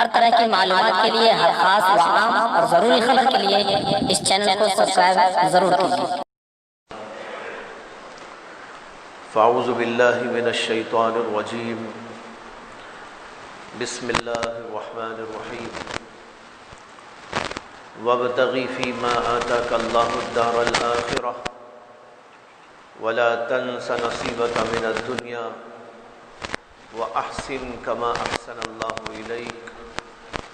ہر طرح کی معلومات کے لیے، ہر خاص و عام اور ضروری خبر کے لیے اس چینل کو سبسکرائب ضرور کیجیے۔ فاعوذ باللہ من الشیطان الرجیم، بسم اللہ الرحمن الرحیم۔ وابتغ فیما آتاک اللہ الدار الآخرہ ولا تنس نصیبک من الدنیا وأحسن كما أحسن الله إليك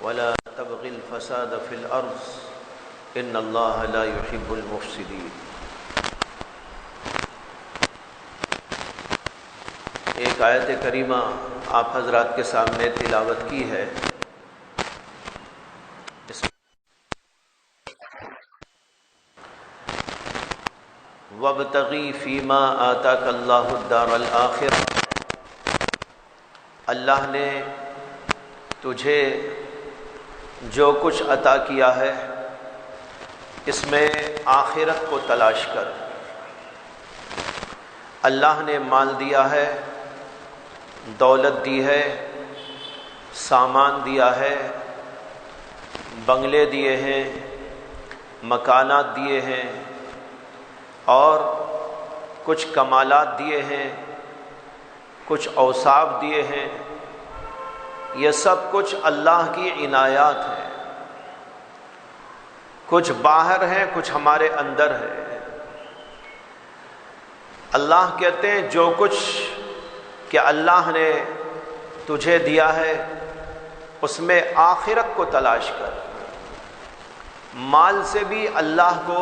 ولا تبغ الفساد في الأرض إن الله لا يحب المفسدين۔ ایک آیت کریمہ آپ حضرات کے سامنے تلاوت کی ہے۔ وَابْتَغِ فِيمَا آتَاكَ اللَّهُ الدَّارَ الْآخِرَةَ، اللہ نے تجھے جو کچھ عطا کیا ہے اس میں آخرت کو تلاش کر۔ اللہ نے مال دیا ہے، دولت دی ہے، سامان دیا ہے، بنگلے دیے ہیں، مکانات دیے ہیں اور کچھ کمالات دیے ہیں، کچھ اوصاف دیے ہیں۔ یہ سب کچھ اللہ کی عنایات ہیں، کچھ باہر ہیں، کچھ ہمارے اندر ہے۔ اللہ کہتے ہیں جو کچھ کہ اللہ نے تجھے دیا ہے اس میں آخرت کو تلاش کر۔ مال سے بھی اللہ کو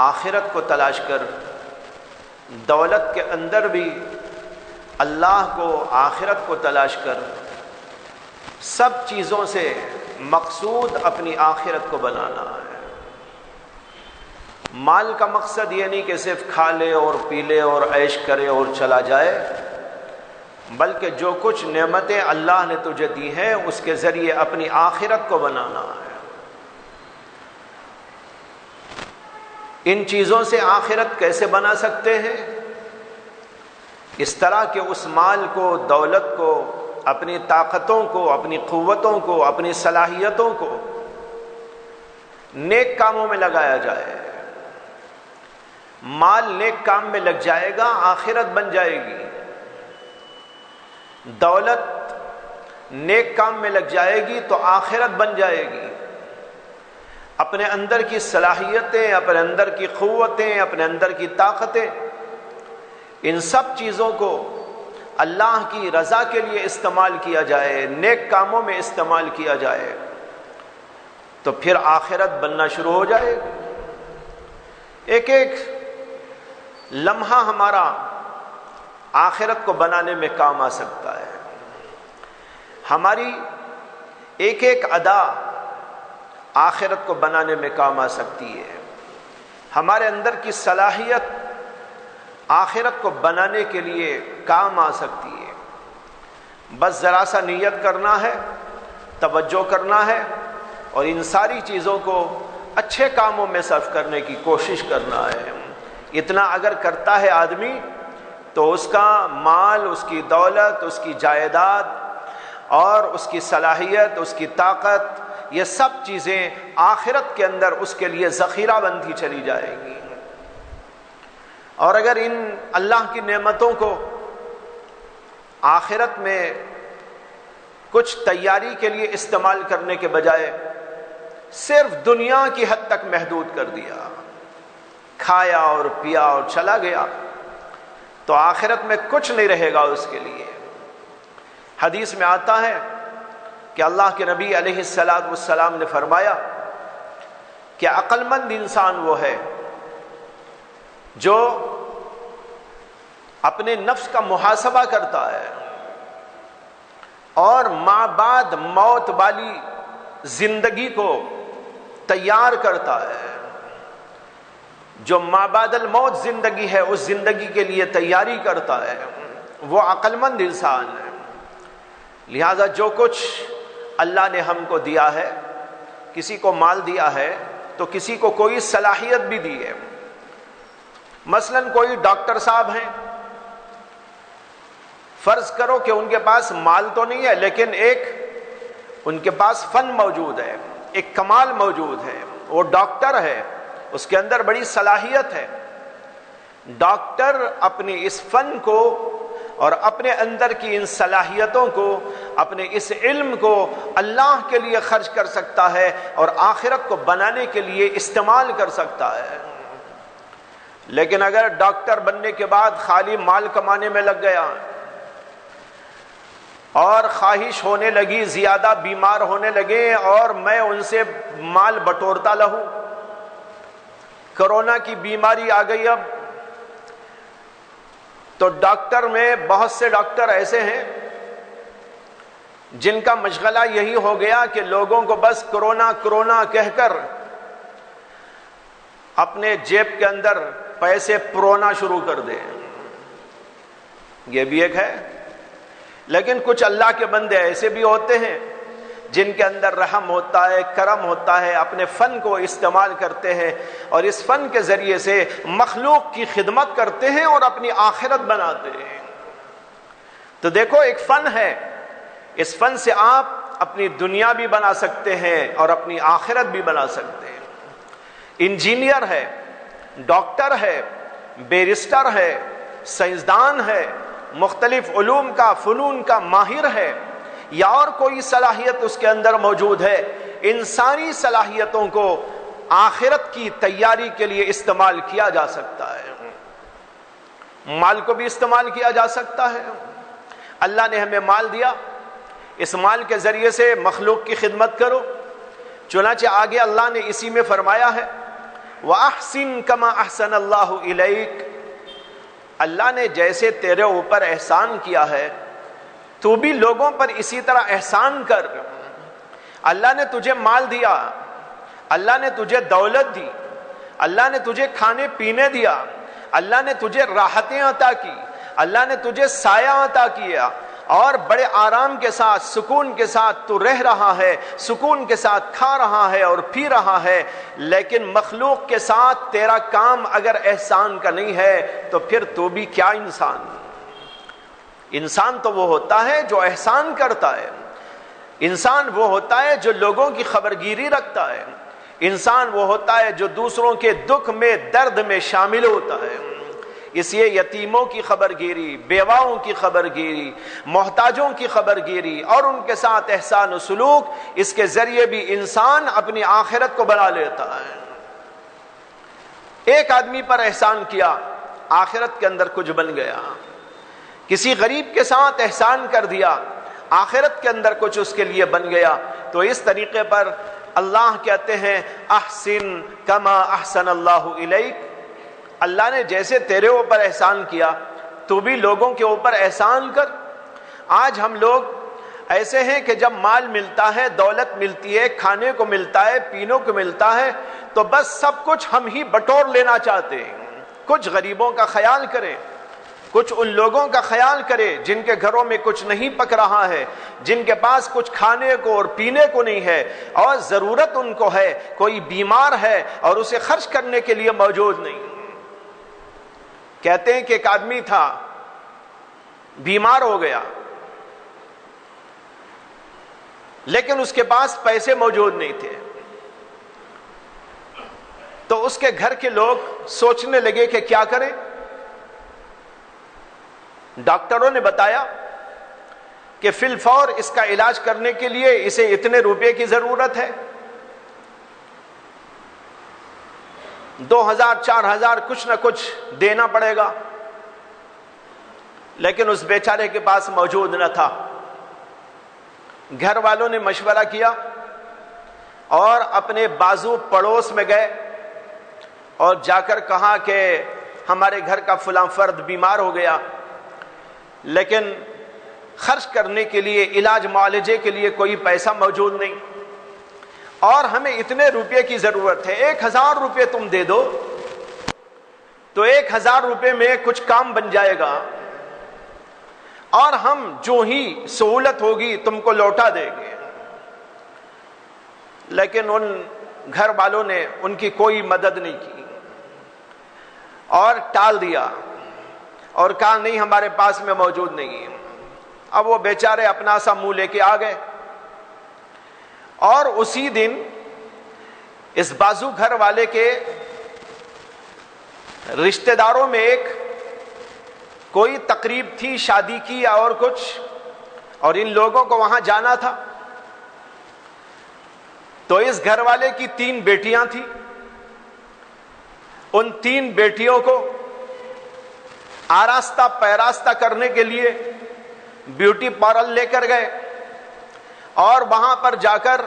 آخرت کو تلاش کر، دولت کے اندر بھی اللہ کو آخرت کو تلاش کر۔ سب چیزوں سے مقصود اپنی آخرت کو بنانا ہے۔ مال کا مقصد یہ نہیں کہ صرف کھا لے اور پی لے اور عیش کرے اور چلا جائے، بلکہ جو کچھ نعمتیں اللہ نے تجھے دی ہیں اس کے ذریعے اپنی آخرت کو بنانا ہے۔ ان چیزوں سے آخرت کیسے بنا سکتے ہیں؟ اس طرح کہ اس مال کو، دولت کو، اپنی طاقتوں کو، اپنی قوتوں کو، اپنی صلاحیتوں کو نیک کاموں میں لگایا جائے۔ مال نیک کام میں لگ جائے گا، آخرت بن جائے گی۔ دولت نیک کام میں لگ جائے گی تو آخرت بن جائے گی۔ اپنے اندر کی صلاحیتیں، اپنے اندر کی قوتیں، اپنے اندر کی طاقتیں، ان سب چیزوں کو اللہ کی رضا کے لیے استعمال کیا جائے، نیک کاموں میں استعمال کیا جائے تو پھر آخرت بننا شروع ہو جائے گی۔ ایک ایک لمحہ ہمارا آخرت کو بنانے میں کام آ سکتا ہے۔ ہماری ایک ایک ادا آخرت کو بنانے میں کام آ سکتی ہے۔ ہمارے اندر کی صلاحیت آخرت کو بنانے کے لیے کام آ سکتی ہے۔ بس ذرا سا نیت کرنا ہے، توجہ کرنا ہے اور ان ساری چیزوں کو اچھے کاموں میں صرف کرنے کی کوشش کرنا ہے۔ اتنا اگر کرتا ہے آدمی تو اس کا مال، اس کی دولت، اس کی جائیداد اور اس کی صلاحیت، اس کی طاقت، یہ سب چیزیں آخرت کے اندر اس کے لیے ذخیرہ بنتی چلی جائے گی۔ اور اگر ان اللہ کی نعمتوں کو آخرت میں کچھ تیاری کے لیے استعمال کرنے کے بجائے صرف دنیا کی حد تک محدود کر دیا، کھایا اور پیا اور چلا گیا، تو آخرت میں کچھ نہیں رہے گا اس کے لیے۔ حدیث میں آتا ہے کہ اللہ کے نبی علیہ السلام نے فرمایا کہ عقل مند انسان وہ ہے جو اپنے نفس کا محاسبہ کرتا ہے اور ماں بعد موت والی زندگی کو تیار کرتا ہے۔ جو ماں بعد الموت زندگی ہے اس زندگی کے لیے تیاری کرتا ہے، وہ عقل مند انسان ہے۔ لہذا جو کچھ اللہ نے ہم کو دیا ہے، کسی کو مال دیا ہے تو کسی کو کوئی صلاحیت بھی دی ہے۔ مثلا کوئی ڈاکٹر صاحب ہیں، فرض کرو کہ ان کے پاس مال تو نہیں ہے لیکن ایک ان کے پاس فن موجود ہے، ایک کمال موجود ہے، وہ ڈاکٹر ہے، اس کے اندر بڑی صلاحیت ہے۔ ڈاکٹر اپنی اس فن کو اور اپنے اندر کی ان صلاحیتوں کو، اپنے اس علم کو اللہ کے لیے خرچ کر سکتا ہے اور آخرت کو بنانے کے لیے استعمال کر سکتا ہے۔ لیکن اگر ڈاکٹر بننے کے بعد خالی مال کمانے میں لگ گیا اور خواہش ہونے لگی، زیادہ بیمار ہونے لگے اور میں ان سے مال بٹورتا رہوں، کرونا کی بیماری آ گئی اب تو ڈاکٹر میں بہت سے ڈاکٹر ایسے ہیں جن کا مشغلہ یہی ہو گیا کہ لوگوں کو بس کرونا کرونا کہہ کر اپنے جیب کے اندر پیسے پرونا شروع کر دیں۔ یہ بھی ایک ہے۔ لیکن کچھ اللہ کے بندے ایسے بھی ہوتے ہیں جن کے اندر رحم ہوتا ہے، کرم ہوتا ہے، اپنے فن کو استعمال کرتے ہیں اور اس فن کے ذریعے سے مخلوق کی خدمت کرتے ہیں اور اپنی آخرت بناتے ہیں۔ تو دیکھو ایک فن ہے، اس فن سے آپ اپنی دنیا بھی بنا سکتے ہیں اور اپنی آخرت بھی بنا سکتے ہیں۔ انجینئر ہے، ڈاکٹر ہے، بیرسٹر ہے، سائنسدان ہے، مختلف علوم کا، فنون کا ماہر ہے یا اور کوئی صلاحیت اس کے اندر موجود ہے، ان ساری صلاحیتوں کو آخرت کی تیاری کے لیے استعمال کیا جا سکتا ہے۔ مال کو بھی استعمال کیا جا سکتا ہے۔ اللہ نے ہمیں مال دیا، اس مال کے ذریعے سے مخلوق کی خدمت کرو۔ چنانچہ آگے اللہ نے اسی میں فرمایا ہے وَأَحْسِن كَمَا أَحْسَنَ اللَّهُ إِلَيْكَ، اللہ نے جیسے تیرے اوپر احسان کیا ہے تو بھی لوگوں پر اسی طرح احسان کر۔ اللہ نے تجھے مال دیا، اللہ نے تجھے دولت دی، اللہ نے تجھے کھانے پینے دیا، اللہ نے تجھے راحتیں عطا کی، اللہ نے تجھے سایہ عطا کیا اور بڑے آرام کے ساتھ، سکون کے ساتھ تو رہ رہا ہے، سکون کے ساتھ کھا رہا ہے اور پی رہا ہے، لیکن مخلوق کے ساتھ تیرا کام اگر احسان کا نہیں ہے تو پھر تو بھی کیا انسان؟ انسان تو وہ ہوتا ہے جو احسان کرتا ہے، انسان وہ ہوتا ہے جو لوگوں کی خبرگیری رکھتا ہے، انسان وہ ہوتا ہے جو دوسروں کے دکھ میں، درد میں شامل ہوتا ہے۔ اس لیے یتیموں کی خبرگیری، بیواؤں کی خبرگیری، محتاجوں کی خبرگیری اور ان کے ساتھ احسان و سلوک، اس کے ذریعے بھی انسان اپنی آخرت کو بنا لیتا ہے۔ ایک آدمی پر احسان کیا، آخرت کے اندر کچھ بن گیا۔ کسی غریب کے ساتھ احسان کر دیا، آخرت کے اندر کچھ اس کے لیے بن گیا۔ تو اس طریقے پر اللہ کہتے ہیں احسن کما احسن اللہ الیک، اللہ نے جیسے تیرے اوپر احسان کیا تو بھی لوگوں کے اوپر احسان کر۔ آج ہم لوگ ایسے ہیں کہ جب مال ملتا ہے، دولت ملتی ہے، کھانے کو ملتا ہے، پینے کو ملتا ہے تو بس سب کچھ ہم ہی بٹور لینا چاہتے ہیں۔ کچھ غریبوں کا خیال کریں، کچھ ان لوگوں کا خیال کرے جن کے گھروں میں کچھ نہیں پک رہا ہے، جن کے پاس کچھ کھانے کو اور پینے کو نہیں ہے اور ضرورت ان کو ہے، کوئی بیمار ہے اور اسے خرچ کرنے کے لیے موجود نہیں۔ کہتے ہیں کہ ایک آدمی تھا، بیمار ہو گیا لیکن اس کے پاس پیسے موجود نہیں تھے، تو اس کے گھر کے لوگ سوچنے لگے کہ کیا کریں۔ ڈاکٹروں نے بتایا کہ فی الفور اس کا علاج کرنے کے لیے اسے اتنے روپے کی ضرورت ہے، 2000 4000 کچھ نہ کچھ دینا پڑے گا، لیکن اس بیچارے کے پاس موجود نہ تھا۔ گھر والوں نے مشورہ کیا اور اپنے بازو پڑوس میں گئے اور جا کر کہا کہ ہمارے گھر کا فلاں فرد بیمار ہو گیا لیکن خرچ کرنے کے لیے، علاج معالجے کے لیے کوئی پیسہ موجود نہیں اور ہمیں اتنے روپے کی ضرورت ہے، 1000 روپے تم دے دو تو 1000 روپے میں کچھ کام بن جائے گا اور ہم جو ہی سہولت ہوگی تم کو لوٹا دیں گے۔ لیکن ان گھر والوں نے ان کی کوئی مدد نہیں کی اور ٹال دیا اور کہا نہیں ہمارے پاس میں موجود نہیں ہے۔ اب وہ بیچارے اپنا سا منہ لے کے آ گئے اور اسی دن اس بازو گھر والے کے رشتہ داروں میں ایک کوئی تقریب تھی، شادی کی یا اور کچھ، اور ان لوگوں کو وہاں جانا تھا. تو اس گھر والے کی 3 بیٹیاں تھیں. ان 3 بیٹیوں کو آراستہ پیراستہ کرنے کے لیے بیوٹی پارلر لے کر گئے، اور وہاں پر جا کر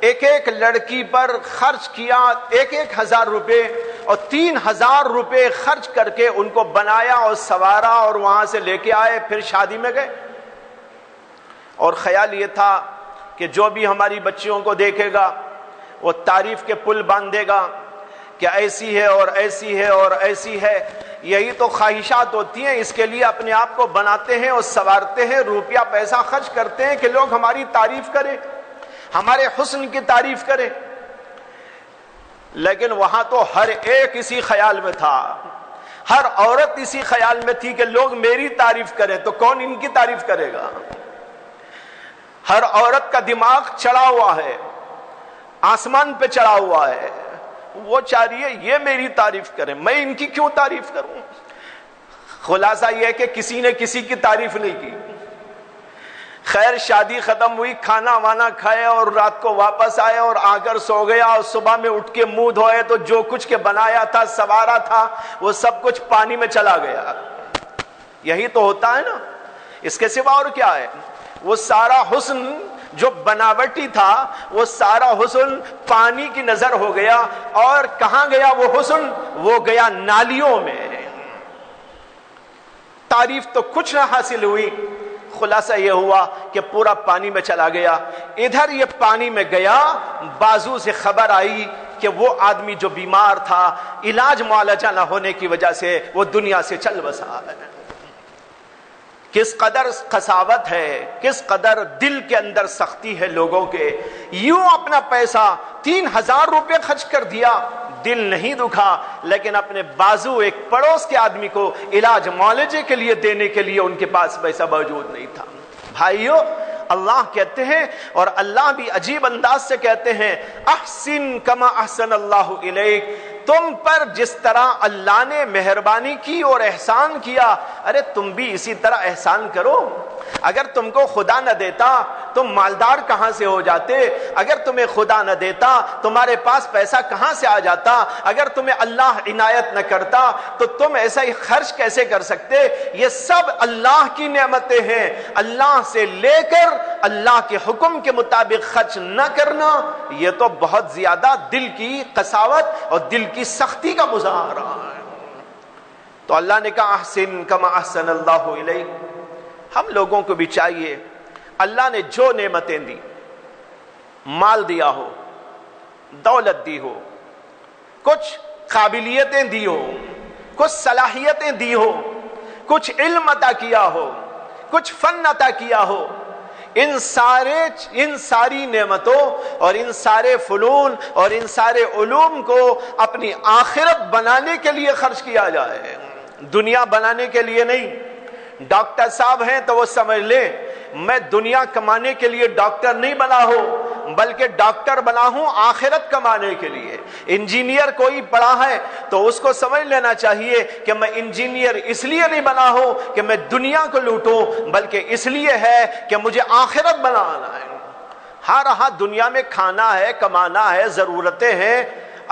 ایک ایک لڑکی پر خرچ کیا 1,000 روپے، اور 3,000 روپے خرچ کر کے ان کو بنایا اور سنوارا، اور وہاں سے لے کے آئے. پھر شادی میں گئے، اور خیال یہ تھا کہ جو بھی ہماری بچیوں کو دیکھے گا وہ تعریف کے پل باندھے گا کہ ایسی ہے اور ایسی ہے اور ایسی ہے. یہی تو خواہشات ہوتی ہیں، اس کے لیے اپنے آپ کو بناتے ہیں اور سنوارتے ہیں، روپیہ پیسہ خرچ کرتے ہیں کہ لوگ ہماری تعریف کریں، ہمارے حسن کی تعریف کریں. لیکن وہاں تو ہر ایک اسی خیال میں تھا، ہر عورت اسی خیال میں تھی کہ لوگ میری تعریف کریں تو کون ان کی تعریف کرے گا. ہر عورت کا دماغ چڑھا ہوا ہے، آسمان پہ چڑھا ہوا ہے، وہ چاہ رہی ہے یہ میری تعریف کریں، میں ان کی کیوں تعریف کروں. خلاصہ یہ ہے کہ کسی نے کسی کی تعریف نہیں کی. خیر شادی ختم ہوئی، کھانا وانا کھائے اور رات کو واپس آئے اور آ کر سو گیا، اور صبح میں اٹھ کے منہ دھوئے تو جو کچھ کے بنایا تھا سوارا تھا وہ سب کچھ پانی میں چلا گیا. یہی تو ہوتا ہے نا، اس کے سوا اور کیا ہے. وہ سارا حسن جو بناوٹی تھا وہ سارا حسن پانی کی نظر ہو گیا. اور کہاں گیا وہ حسن؟ وہ گیا نالیوں میں. تعریف تو کچھ نہ حاصل ہوئی. خلاصہ یہ ہوا کہ پورا پانی میں چلا گیا. ادھر یہ پانی میں گیا، بازو سے خبر آئی کہ وہ آدمی جو بیمار تھا علاج معالجہ نہ ہونے کی وجہ سے وہ دنیا سے چل بسا. کس قدر قساوت ہے، کس قدر دل کے اندر سختی ہے لوگوں کے. یوں اپنا پیسہ 3,000 روپے خرچ کر دیا، دل نہیں دکھا، لیکن اپنے بازو ایک پڑوس کے آدمی کو علاج معالجے کے لیے دینے کے لیے ان کے پاس پیسہ موجود نہیں تھا. بھائیو اللہ کہتے ہیں، اور اللہ بھی عجیب انداز سے کہتے ہیں، احسن کما احسن اللہ الیک. تم پر جس طرح اللہ نے مہربانی کی اور احسان کیا، ارے تم بھی اسی طرح احسان کرو. اگر تم کو خدا نہ دیتا تم مالدار کہاں سے ہو جاتے؟ اگر تمہیں خدا نہ دیتا تمہارے پاس پیسہ کہاں سے آ جاتا؟ اگر تمہیں اللہ عنایت نہ کرتا تو تم ایسا ہی خرچ کیسے کر سکتے؟ یہ سب اللہ کی نعمتیں ہیں. اللہ سے لے کر اللہ کے حکم کے مطابق خرچ نہ کرنا، یہ تو بہت زیادہ دل کی قساوت اور دل کی سختی کا مظاہرہ ہے. تو اللہ نے کہا احسن کما احسن اللہ الیک. ہم لوگوں کو بھی چاہیے اللہ نے جو نعمتیں دی، مال دیا ہو، دولت دی ہو، کچھ قابلیتیں دی ہو، کچھ صلاحیتیں دی ہو، کچھ علم عطا کیا ہو، کچھ فن عطا کیا ہو، ان ساری نعمتوں اور ان سارے فنون اور ان سارے علوم کو اپنی آخرت بنانے کے لیے خرچ کیا جائے، دنیا بنانے کے لیے نہیں. ڈاکٹر صاحب ہیں تو وہ سمجھ لیں میں دنیا کمانے کے لیے ڈاکٹر نہیں بنا ہوں، بلکہ ڈاکٹر بنا ہوں آخرت کمانے کے لیے. انجینئر کوئی پڑھا ہے تو اس کو سمجھ لینا چاہیے کہ میں انجینئر اس لیے نہیں بنا ہوں کہ میں دنیا کو لوٹوں، بلکہ اس لیے ہے کہ مجھے آخرت بنانا ہے. ہاں رہا دنیا میں کھانا ہے، کمانا ہے، ضرورتیں ہیں.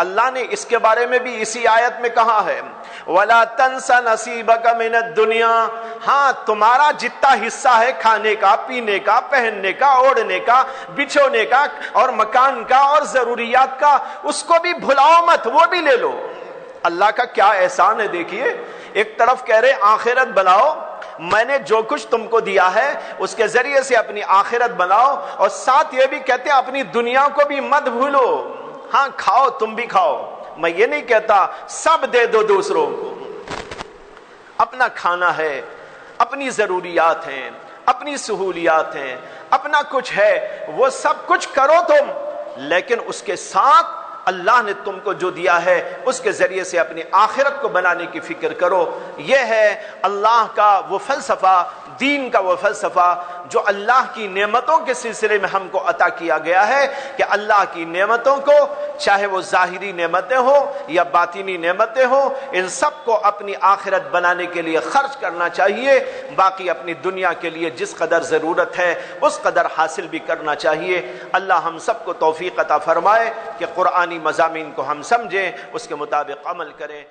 اللہ نے اس کے بارے میں بھی اسی آیت میں کہا ہے وَلَا تَنْسَ نَصِيبَكَ مِنَ الدُّنْيَا. ہاں تمہارا جتنا حصہ ہے کھانے کا، پینے کا، پہننے کا، اوڑھنے کا، بچھونے کا اور مکان کا اور ضروریات کا، اس کو بھی بھلاؤ مت، وہ بھی لے لو. اللہ کا کیا احسان ہے دیکھیے. ایک طرف کہہ رہے آخرت بناؤ، میں نے جو کچھ تم کو دیا ہے اس کے ذریعے سے اپنی آخرت بناؤ، اور ساتھ یہ بھی کہتے ہیں اپنی دنیا کو بھی مت بھولو. ہاں کھاؤ، تم بھی کھاؤ، میں یہ نہیں کہتا سب دے دو دوسروں کو. اپنا کھانا ہے، اپنی ضروریات ہیں، اپنی سہولیات ہیں، اپنا کچھ ہے، وہ سب کچھ کرو تم، لیکن اس کے ساتھ اللہ نے تم کو جو دیا ہے اس کے ذریعے سے اپنی آخرت کو بنانے کی فکر کرو. یہ ہے اللہ کا وہ فلسفہ دین کا وہ فلسفہ جو اللہ کی نعمتوں کے سلسلے میں ہم کو عطا کیا گیا ہے کہ اللہ کی نعمتوں کو، چاہے وہ ظاہری نعمتیں ہوں یا باطنی نعمتیں ہوں، ان سب کو اپنی آخرت بنانے کے لیے خرچ کرنا چاہیے، باقی اپنی دنیا کے لیے جس قدر ضرورت ہے اس قدر حاصل بھی کرنا چاہیے۔ اللہ ہم سب کو توفیق عطا فرمائے کہ قرآنی مضامین کو ہم سمجھیں، اس کے مطابق عمل کریں۔